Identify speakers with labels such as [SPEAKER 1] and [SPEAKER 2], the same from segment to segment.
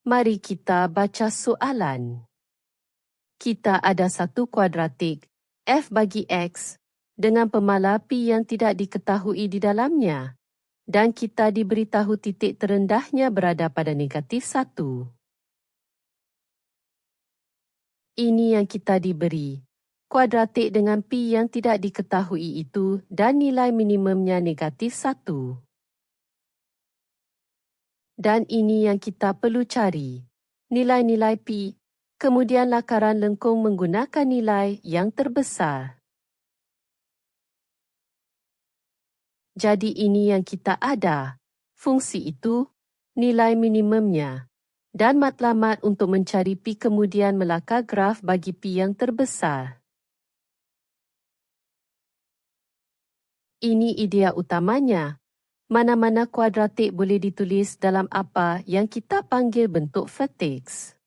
[SPEAKER 1] Mari kita baca soalan. Kita ada satu kuadratik, f bagi x, dengan pemala pi yang tidak diketahui di dalamnya, dan kita diberitahu titik terendahnya berada pada negatif 1. Ini yang kita diberi. Kuadratik dengan pi yang tidak diketahui itu dan nilai minimumnya negatif 1. Dan ini yang kita perlu cari. Nilai-nilai pi, kemudian lakaran lengkung menggunakan nilai yang terbesar. Jadi ini yang kita ada. Fungsi itu, nilai minimumnya, dan matlamat untuk mencari pi kemudian melakar graf bagi pi yang terbesar. Ini idea utamanya. Mana-mana kuadratik boleh ditulis dalam apa yang kita panggil bentuk vertex.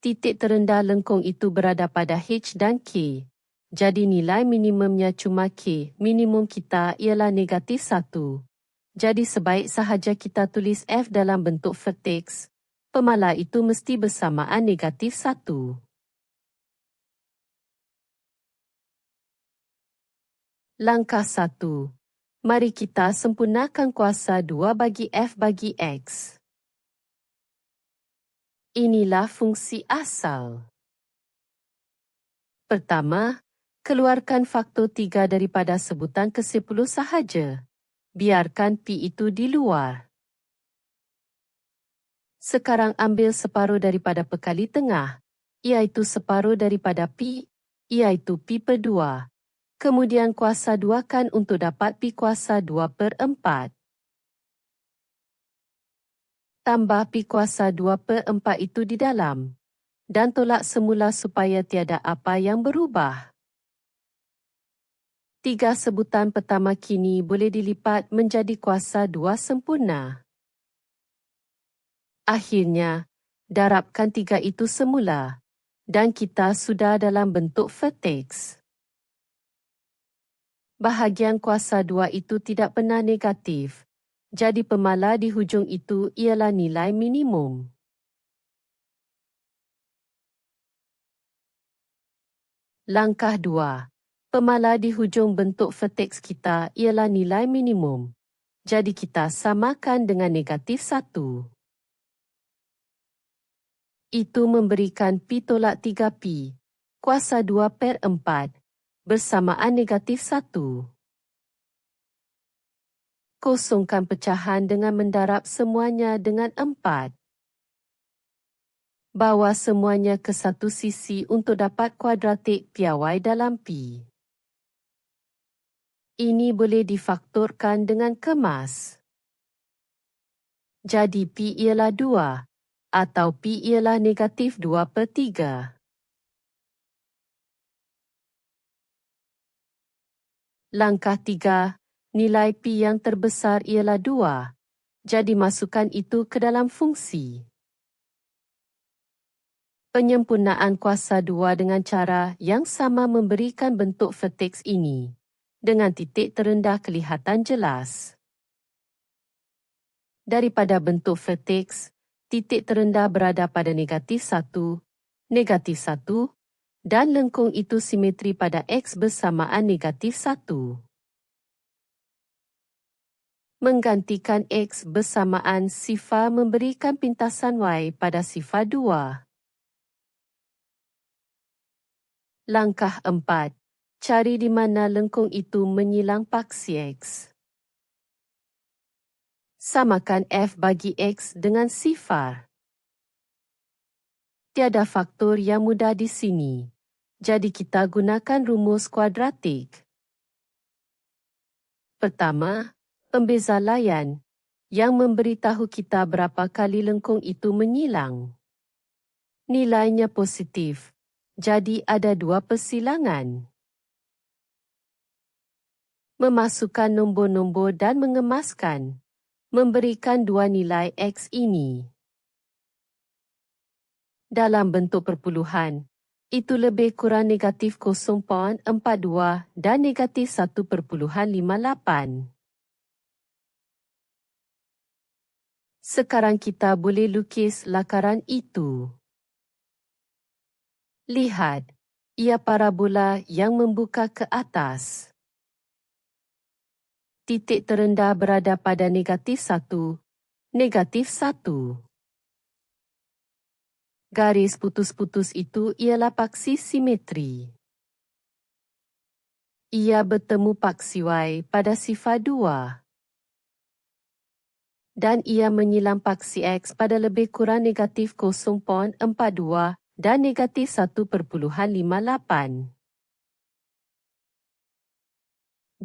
[SPEAKER 1] Titik terendah lengkung itu berada pada H dan K. Jadi nilai minimumnya cuma K. Minimum kita ialah negatif 1. Jadi sebaik sahaja kita tulis F dalam bentuk vertex, pemala itu mesti bersamaan negatif 1. Langkah 1. Mari kita sempurnakan kuasa 2 bagi f bagi x. Inilah fungsi asal. Pertama, keluarkan faktor 3 daripada sebutan ke-10 sahaja. Biarkan pi itu di luar. Sekarang ambil separuh daripada perkali tengah, iaitu separuh daripada pi, iaitu pi per 2. Kemudian kuasa 2kan untuk dapat pi kuasa 2/4. Tambah pi kuasa 2/4 itu di dalam, dan tolak semula supaya tiada apa yang berubah. 3 sebutan pertama kini boleh dilipat menjadi kuasa 2 sempurna. Akhirnya, darabkan 3 itu semula, dan kita sudah dalam bentuk vertex. Bahagian kuasa 2 itu tidak pernah negatif, jadi pemala di hujung itu ialah nilai minimum. Langkah 2. Pemala di hujung bentuk vertex kita ialah nilai minimum. Jadi kita samakan dengan negatif 1. Itu memberikan pi tolak 3pi, kuasa 2/4, bersamaan negatif 1. Kosongkan pecahan dengan mendarab semuanya dengan 4. Bawa semuanya ke satu sisi untuk dapat kuadratik piawai dalam pi. Ini boleh difaktorkan dengan kemas. Jadi pi ialah 2, atau pi ialah negatif 2/3. Langkah 3, nilai pi yang terbesar ialah 2. Jadi masukkan itu ke dalam fungsi. Penyempurnaan kuasa 2 dengan cara yang sama memberikan bentuk vertex ini, dengan titik terendah kelihatan jelas. Daripada bentuk vertex, titik terendah berada pada negatif 1, negatif 1, dan lengkung itu simetri pada x bersamaan negatif 1. Menggantikan x bersamaan sifar memberikan pintasan y pada sifar 2. Langkah 4. Cari di mana lengkung itu menyilang paksi x. Samakan f bagi x dengan sifar. Tiada faktor yang mudah di sini. Jadi kita gunakan rumus kuadratik. Pertama, pembeza layan yang memberitahu kita berapa kali lengkung itu menyilang. Nilainya positif, jadi ada 2 persilangan. Memasukkan nombor-nombor dan mengemaskan, memberikan 2 nilai x ini. Dalam bentuk perpuluhan, itu lebih kurang negatif 0.42 dan negatif 1.58. Sekarang kita boleh lukis lakaran itu. Lihat, ia parabola yang membuka ke atas. Titik terendah berada pada negatif 1, negatif 1. Garis putus-putus itu ialah paksi simetri. Ia bertemu paksi Y pada sifar 2. Dan ia menyilam paksi X pada lebih kurang negatif 0.42 dan negatif 1.58.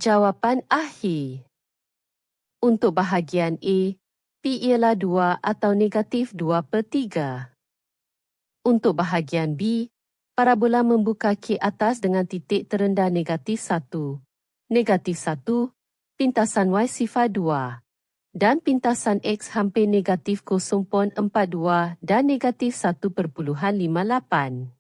[SPEAKER 1] Jawapan akhir. Untuk bahagian A, P ialah 2 atau negatif 2/3. Untuk bahagian B, parabola membuka K atas dengan titik terendah negatif 1, negatif 1, pintasan Y sifar 2, dan pintasan X hampir negatif 0.42 dan negatif 1.58.